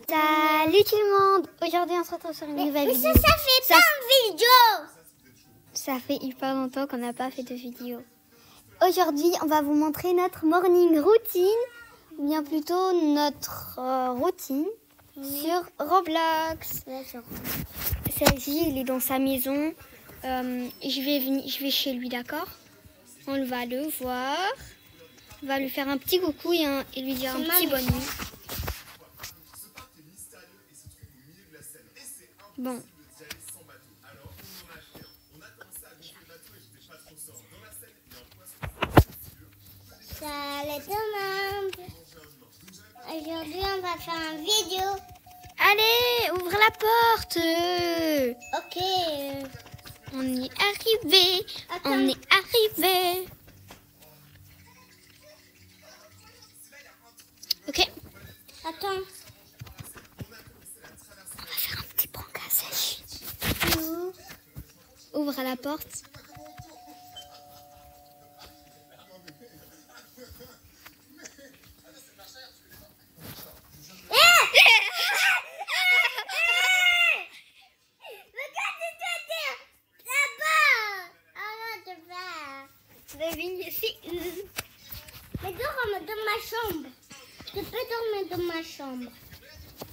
Salut tout le monde. Aujourd'hui on se retrouve sur une nouvelle vidéo. Ça fait pas une vidéo. Ça fait hyper longtemps qu'on n'a pas fait de vidéo. Aujourd'hui on va vous montrer notre morning routine, ou bien plutôt notre routine sur Roblox. Sergi il est dans sa maison. Je vais chez lui, d'accord? On va le voir. On va lui faire un petit coucou et lui dire un petit bonne nuit. Bon. Salut tout le monde. Aujourd'hui, on va faire une vidéo. Allez, ouvre la porte. Ok. On est arrivé. Attends. On est arrivé. Ok. Attends. On va faire un petit prank à Sergi. Ouvre la porte. Devine ici. Mais dors dans ma chambre. Tu peux dormir dans ma chambre.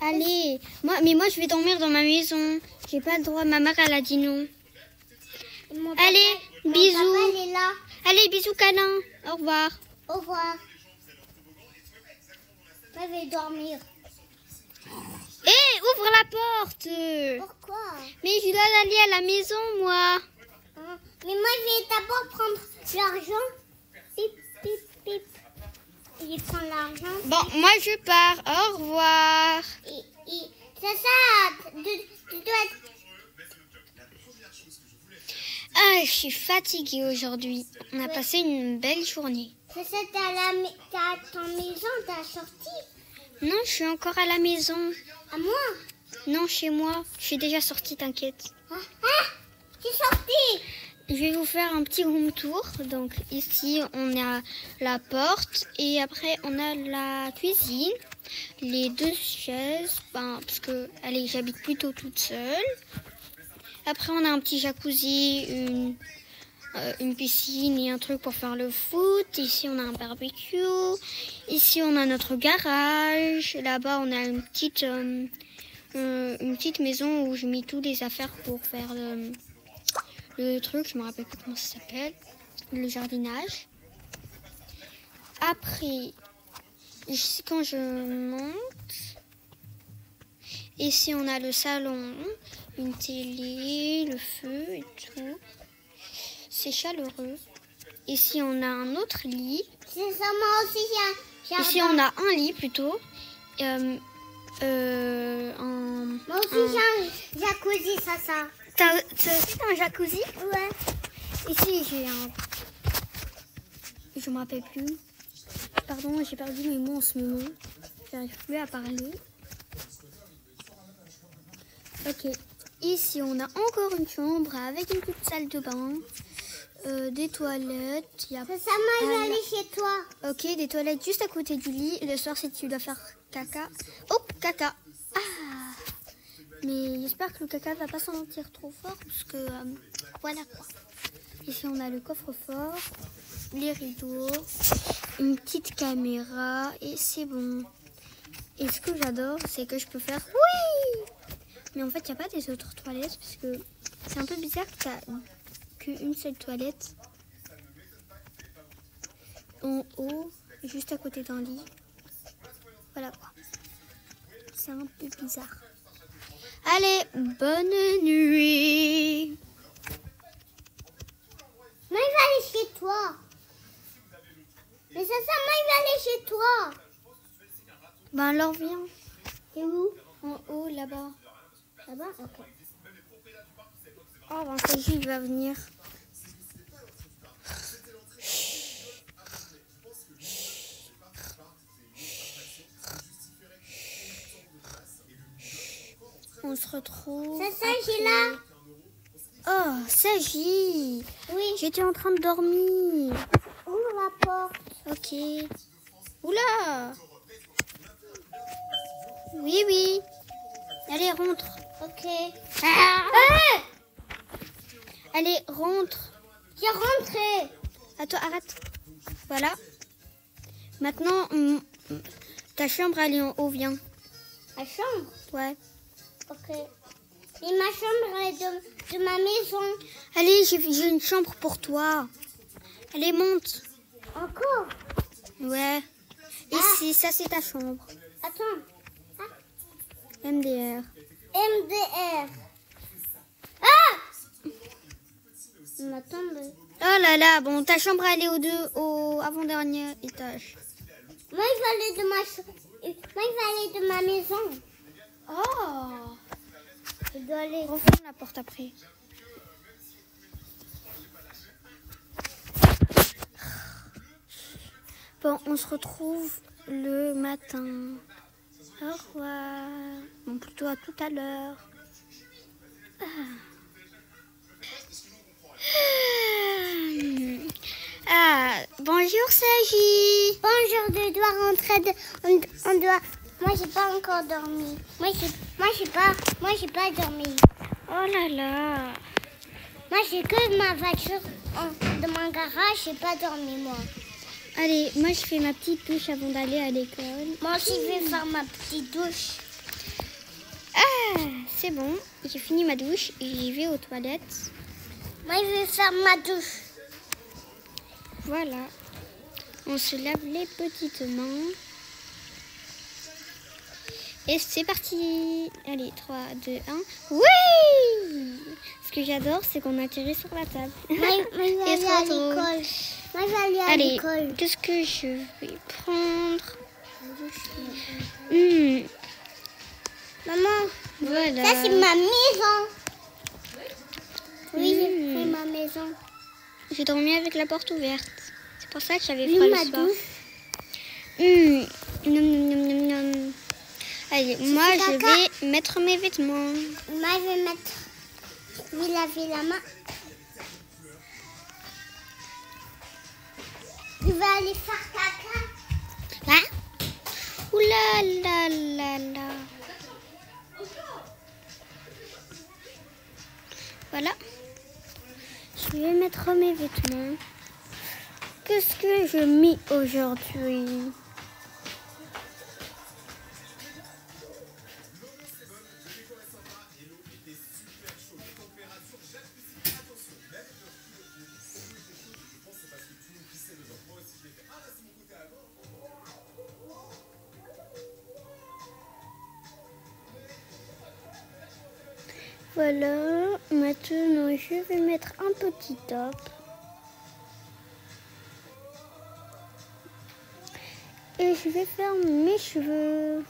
Allez, moi je vais dormir dans ma maison. J'ai pas le droit, ma mère elle a dit non. Allez, bisous. Mon papa, il est là. Allez, bisous câlin. Au revoir. Au revoir. Je vais dormir. Hé, ouvre la porte. Pourquoi? Mais je dois aller à la maison, moi. Hein? Mais moi, je vais d'abord prendre l'argent. Pip, pip, pip. Il prend l'argent. Bon, moi je pars. Au revoir. C'est ça. Tu dois être... Ah, je suis fatiguée aujourd'hui. On a passé une belle journée. C'est ça, t'as ton maison, t'as sorti. Non, je suis encore à la maison. À moi? Non, chez moi. Je suis déjà sortie, t'inquiète. Tu es sorti. Je vais vous faire un petit room tour. Donc ici, on a la porte et après, on a la cuisine. Les deux chaises, parce que allez, j'habite plutôt toute seule. Après, on a un petit jacuzzi, une piscine et un truc pour faire le foot. Ici, on a un barbecue. Ici, on a notre garage. Là-bas, on a une petite maison où je mets toutes les affaires pour faire le truc. Je me rappelle plus comment ça s'appelle. Le jardinage. Après, ici, quand je monte, ici, on a le salon, une télé, le feu et tout. C'est chaleureux. Ici, on a un autre lit. C'est ça, moi aussi, j'ai un Ici, on a un lit plutôt. Moi aussi, j'ai un jacuzzi, ça. T'as aussi un jacuzzi? Ouais. Ici, j'ai un... Je me rappelle plus. Pardon, j'ai perdu mes mots en ce moment. J'arrive plus à parler. Ok. Ici, on a encore une chambre avec une petite salle de bain. Des toilettes. C'est ça, moi, je vais aller chez toi. Ok, des toilettes juste à côté du lit. Le soir, si tu dois faire caca. Oh, caca. Ah. Mais j'espère que le caca va pas sentir trop fort parce que voilà quoi. Ici, on a le coffre-fort, les rideaux, une petite caméra et c'est bon. Et ce que j'adore, c'est que je peux faire oui. Mais en fait, il n'y a pas des autres toilettes parce que c'est un peu bizarre que tu n'as qu'une seule toilette en haut, juste à côté d'un lit. Voilà quoi. C'est un peu bizarre. Allez, bonne nuit. Moi, il va aller chez toi. Mais c'est ça, moi, il va aller chez toi. Ben alors viens. C'est où? En haut, là-bas. Là-bas? Ok. Oh, ben Sergi, il va venir. On se retrouve. C'est ça, j'ai là. Oh, Sergi. Oui. J'étais en train de dormir. Ouvre la porte. Ok. Oula. Oui, oui. Allez, rentre. Ok. Allez, rentre. J'ai rentré. Attends, arrête. Voilà. Maintenant, ta chambre, elle est en haut, viens. Ma chambre? Ouais. Ok. Et ma chambre est de ma maison. Allez, j'ai une chambre pour toi. Allez, monte. Encore? Ouais. Ici, ça, c'est ta chambre. Attends. MDR. MDR. Ah! Il m'a tombé. Oh là là, bon, ta chambre, elle est au avant-dernier étage. Moi, il va aller de ma maison. Oh! Je dois aller. Referme la porte après. Bon, on se retrouve le matin. Au revoir. Bon, plutôt à tout à l'heure. Bonjour Sagi. Bonjour, je dois rentrer. On doit. Moi, j'ai pas encore dormi. Moi, j'ai pas dormi. Oh là là. Moi, j'ai que ma voiture de mon garage. J'ai pas dormi, moi. Allez, moi je fais ma petite douche avant d'aller à l'école. Moi aussi, je vais faire ma petite douche. Ah, c'est bon. J'ai fini ma douche et j'y vais aux toilettes. Moi, je vais faire ma douche. Voilà. On se lave les petites mains. Et c'est parti. Allez, 3, 2, 1. Oui! Ce que j'adore, c'est qu'on atterrit sur la table. Moi, je vais aller à l'école. Moi, je vais aller à Allez, l'école. qu'est-ce que je vais prendre? Maman, Voilà. ça, c'est ma maison. Oui, c'est ma maison. J'ai dormi avec la porte ouverte. C'est pour ça que j'avais Oui, froid ma le soir. douche. Nom, nom, nom, nom, nom. Allez, moi je vais mettre mes vêtements. Moi, je vais mettre. Je vais laver la main. Je vais aller faire caca. Là. Ouh là là là là. Voilà. Je vais mettre mes vêtements. Qu'est-ce que je mets aujourd'hui? Voilà, maintenant je vais mettre un petit top. Et je vais faire mes cheveux.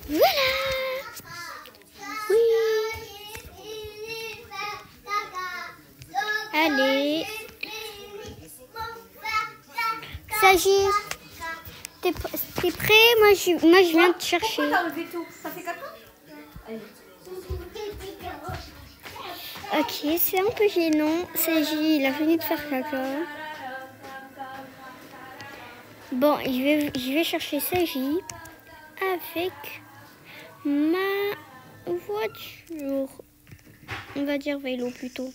Voilà. Oui. Allez. Sagi, t'es prêt? Moi je viens te chercher. Pourquoi t'as enlevé tout? Ça fait 4 ans? Allez. Ok, c'est un peu gênant. Sagi, il a fini de faire caca. Bon, je vais chercher Sagi avec ma voiture. On va dire vélo plutôt.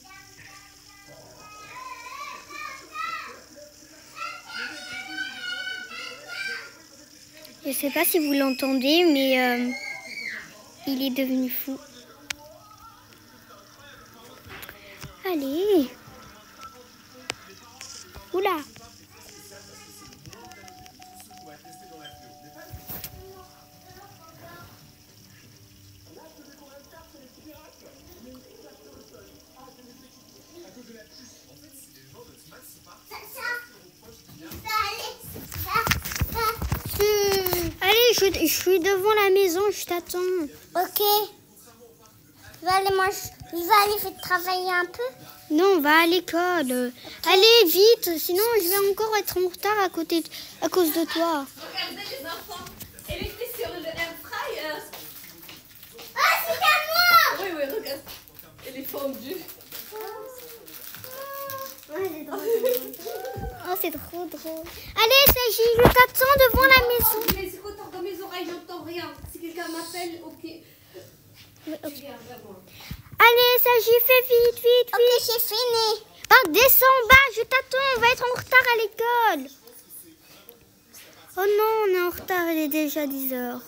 Je sais pas si vous l'entendez, mais il est devenu fou. Allez. Oula. Allez, je suis devant la maison, je t'attends. Ok. Je vais aller faire travailler un peu. Non, on va à l'école. Allez, vite, sinon je vais encore être en retard à cause de toi. Regardez les enfants. Elle était sur le air fryer. Ah, c'est à moi! Oui, regarde. Elle est fondue. Ouais, c'est drôle. Oh, c'est trop drôle. Allez, Saji, je t'attends devant la maison. Mais c'est autant dans mes oreilles, j'entends rien. Si quelqu'un m'appelle, ok. Oui, ok. Tu viens vers moi. Allez, Saji, fais vite, vite, Ok, vite. c'est fini. Oh, descends bas, je t'attends, on va être en retard à l'école. Oh non, on est en retard, il est déjà 10h.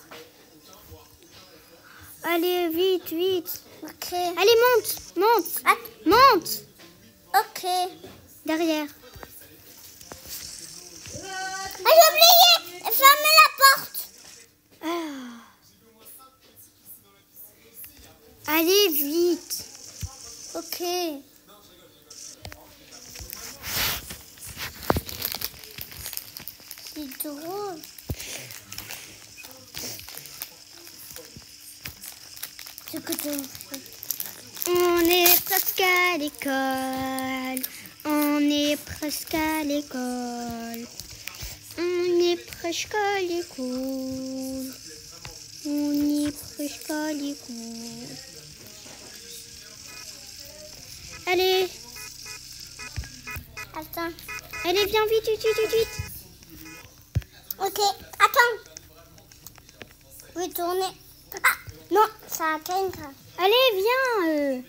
Allez, vite, vite. Ok. Allez, monte, monte, Ah, monte. ok. Derrière. Ah, j'ai oublié. Fermez la porte. Ah. Allez, vite. Ok. C'est drôle. C'est que On est presque à l'école. On est presque à l'école. On est presque à l'école. On est presque à l'école. Allez, Attends. allez, viens vite, vite, vite, vite, vite. Ok, attends. Oui, tourner. Ah, non, ça a quelqu'un. Allez, viens.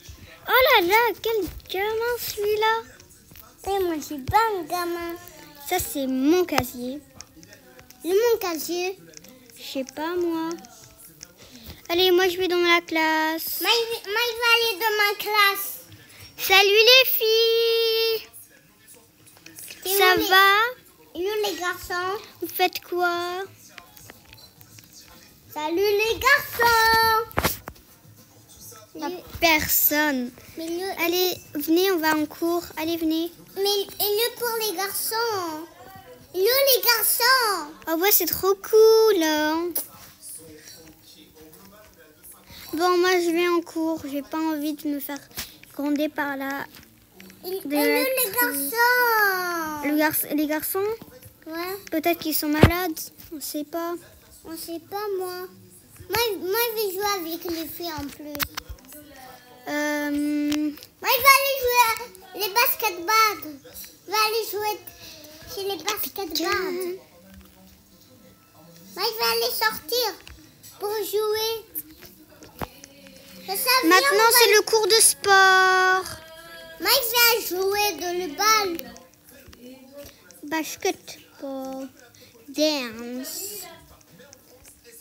Oh là là, quel gamin celui-là. Et moi, je suis pas un gamin. Ça, c'est mon casier. Mon casier. Je sais pas, moi. Allez, moi, je vais dans la classe. Moi, il va aller dans ma classe. Salut les filles. Et Ça nous, les- va? Et nous, les garçons. Vous faites quoi? Salut, les garçons. Ah, personne. Mais nous, Allez, venez, on va en cours. Allez, venez. et nous pour les garçons. Nous, les garçons. Oh ouais, c'est trop cool. Hein. Bon, moi, je vais en cours. J'ai pas envie de me faire gronder par là. Et nous, De les la- garçons. Les garçons, Ouais, peut-être qu'ils sont malades. On sait pas. on sait pas, moi. Moi, je vais jouer avec les filles en plus. Moi, je vais aller jouer à les basketball. Je vais aller jouer chez les basketball. Moi, je vais aller sortir pour jouer. C'est ça, viens, Maintenant, on va- c'est le cours de sport. Moi, je vais jouer dans le bal. Basketball. Dance.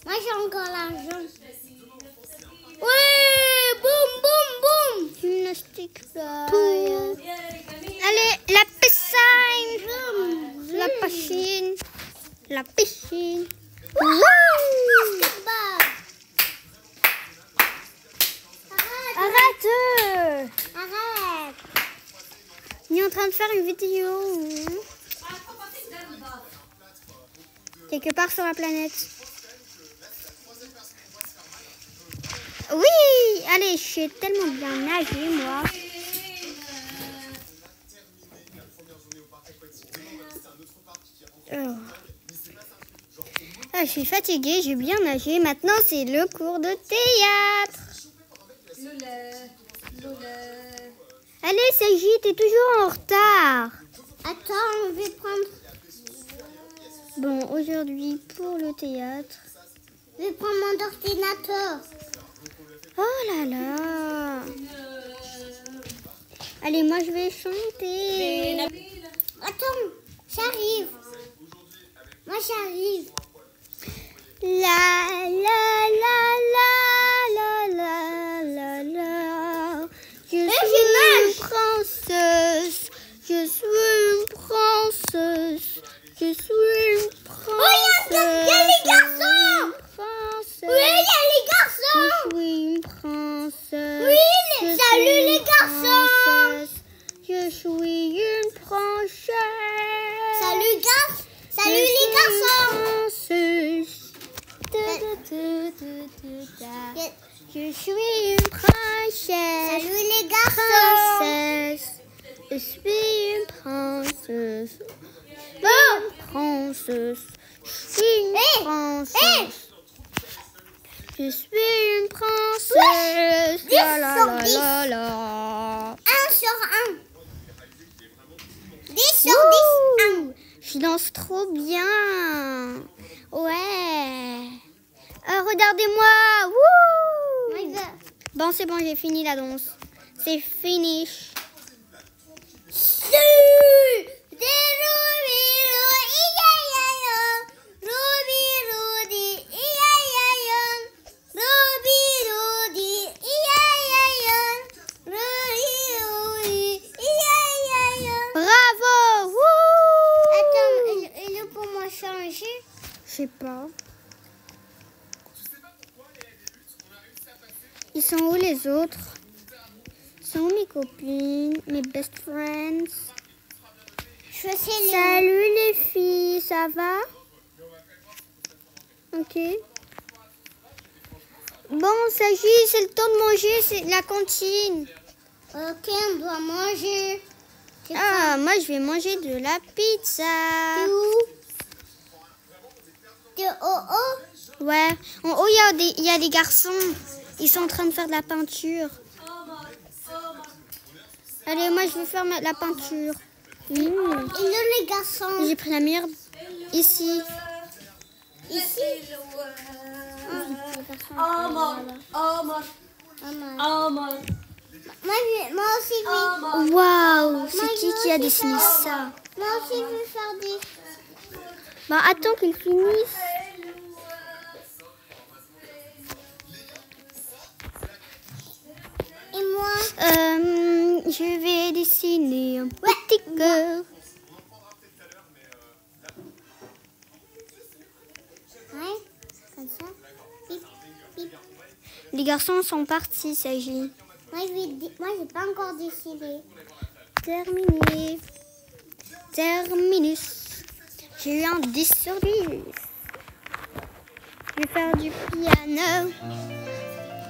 Moi, j'ai encore l'argent. Ouais, boum, boum, boum. Gymnastique. Allez, la piscine. La piscine. La piscine. Basketball. Arrête. Arrête. On est en train de faire une vidéo. Quelque part sur la planète. Oui, allez, je sais tellement bien nager, moi. Oh. Ah, je suis fatiguée, j'ai bien nagé. Maintenant, c'est le cours de théâtre. Allez, Saji, t'es toujours en retard. Attends, on va prendre. Bon, aujourd'hui, pour le théâtre. Je vais prendre mon ordinateur. Oh là là. Allez, moi, je vais chanter. Attends, j'arrive. Moi, j'arrive. La la la la la la la la. Je suis une princesse. Je suis une princesse. Je suis une princesse. Oh, il y a les garçons. Princesse. Oui, il y a les garçons. Je suis une princesse. Oui, Je salut suis les une garçons. princesse. Je suis une princesse. Salut, salut les garçons. Je suis une princesse. Salut les garçons. Princesse. Je suis une princesse. Une princesse. Je suis une princesse. Je suis une princesse. La la la la la. 1 sur 1. Je danse trop bien. Ouais. Regardez-moi. Wouh. Bon, c'est bon, j'ai fini la danse. C'est finish. Bravo. Wouh. Attends, il est pour moi changer. Je sais pas. Ils sont où les autres? Ils sont où mes copines, mes best friends? Salut les filles, ça va? Ok. Bon, s'agit, c'est le temps de manger, c'est la cantine. Ok, on doit manger. Ah, moi je vais manger de la pizza. T'es au haut? Ouais, en haut il y a des garçons. Ils sont en train de faire de la peinture. Allez, moi je vais faire la peinture. Et là, les garçons? J'ai pris la meilleure ici. Ici? Moi aussi, oui. Waouh, c'est qui a dessiné ça? Moi aussi, je veux faire des... Bah, attends qu'ils finissent. Et moi? Je vais dessiner un petit cœur. Ouais, comme ça. Pip, pip. Les garçons sont partis, s'agit. Moi, j'ai pas encore décidé. Terminé. Terminus. J'ai eu un 10 sur 10. Je vais faire du piano. La, la, la.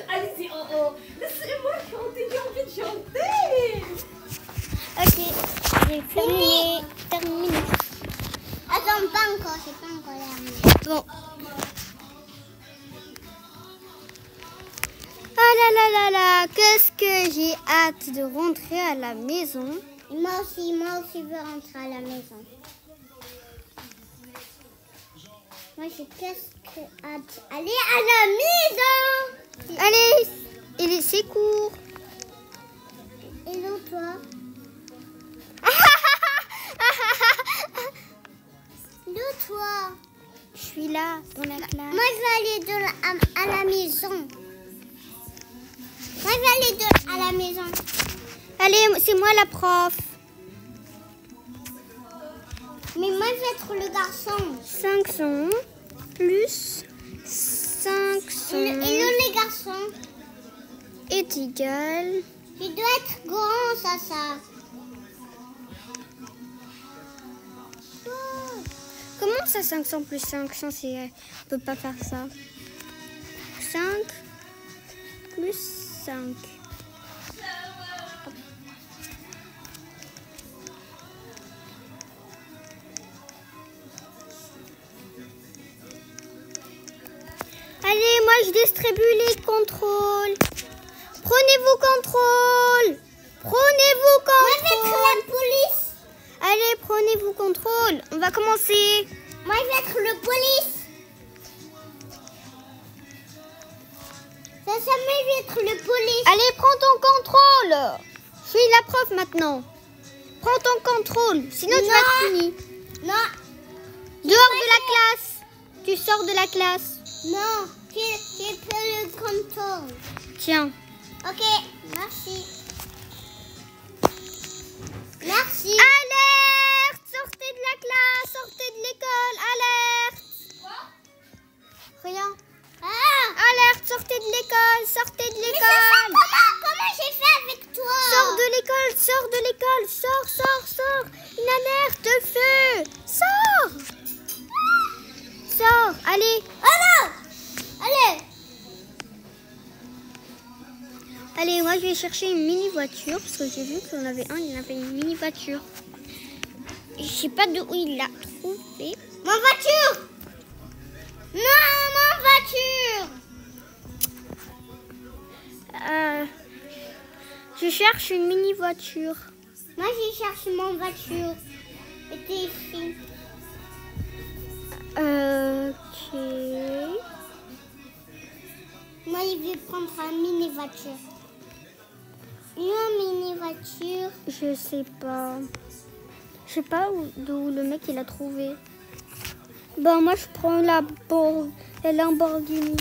Allez-y, oh. Laissez-moi chanter, j'ai envie de chanter. Ok, j'ai terminé. Attends, pas encore, c'est pas encore terminé. Bon. Ah là là là là, qu'est-ce que j'ai hâte de rentrer à la maison. Et moi aussi, je veux rentrer à la maison. Moi, j'ai qu'est-ce que hâte aller à la maison. Allez, c'est court. Et nous, toi? Nous, toi? Je suis là, dans la classe. Moi, je vais aller à la maison. Moi, je vais aller à la maison. Allez, c'est moi la prof. Mais moi, je vais être le garçon. 500 plus 500 Et nous, les garçons? est égal. Il doit être grand, ça. Comment ça 500 plus 500 on peut pas faire ça. 5 plus 5. Allez, moi je distribue les contrôles. Prenez-vous contrôle. Prenez-vous Moi, je vais être contrôle. la police. Allez, prenez-vous contrôle. On va commencer. Moi, je vais être le police. Ça, je vais être le police. Allez, prends ton contrôle. Je suis la prof maintenant. Prends ton contrôle, sinon tu vas être puni. Non, Dehors de la classe. Tu sors de la classe. non, j'ai fait le contrôle. Tiens. Ok, merci. Merci. Alerte! Sortez de la classe, sortez de l'école. Alerte! Rien. Alerte, sortez de l'école, sortez de Mais c'est l'école. ça, comment j'ai fait avec toi? Sors de l'école, sors de l'école, sors. Une alerte de feu. Sors, allez. Oh non! Allez. Allez, moi je vais chercher une mini voiture parce que j'ai vu qu'on avait un, il avait une mini voiture. Je sais pas d'où il l'a trouvé. Mon voiture! Non, mon voiture! Je cherche une mini voiture. Moi, je cherche mon voiture. C'était ici. Ok. Moi, je vais prendre une mini voiture. Une mini voiture. Je sais pas. Je sais pas d'où le mec il a trouvé. Bon, moi je prends la Lamborghini.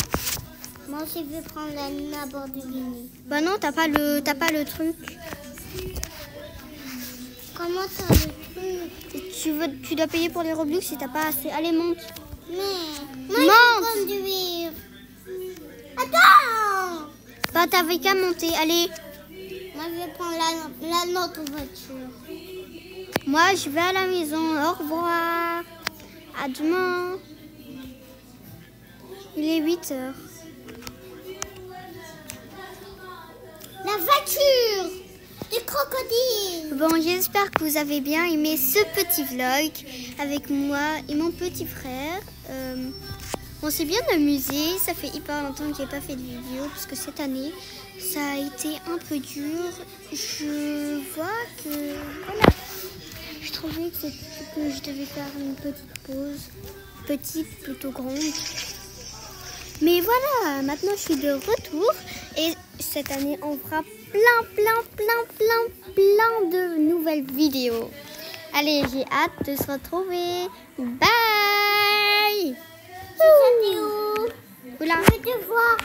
Moi aussi, je vais prendre la Lamborghini. Bah non, t'as pas le truc. Comment ça, le truc? Tu dois payer pour les Robux si t'as pas assez. Allez, monte. Mais moi, Monte. je vais conduire. Attends! Bah t'avais qu'à monter. Allez. Moi, je vais prendre la notre voiture. Moi je vais à la maison. Au revoir. À demain. Il est 8h. La voiture du crocodile. Bon, j'espère que vous avez bien aimé ce petit vlog avec moi et mon petit frère. On s'est bien amusé. Ça fait hyper longtemps que j'ai pas fait de vidéo parce que cette année, ça a été un peu dur. Je vois que... Voilà. Je trouvais que je devais faire une petite pause. Petite, plutôt grande. Mais voilà, maintenant je suis de retour. Et cette année, on fera plein de nouvelles vidéos. Allez, j'ai hâte de se retrouver. Bye! C'est où? Oula. Je vais te voir.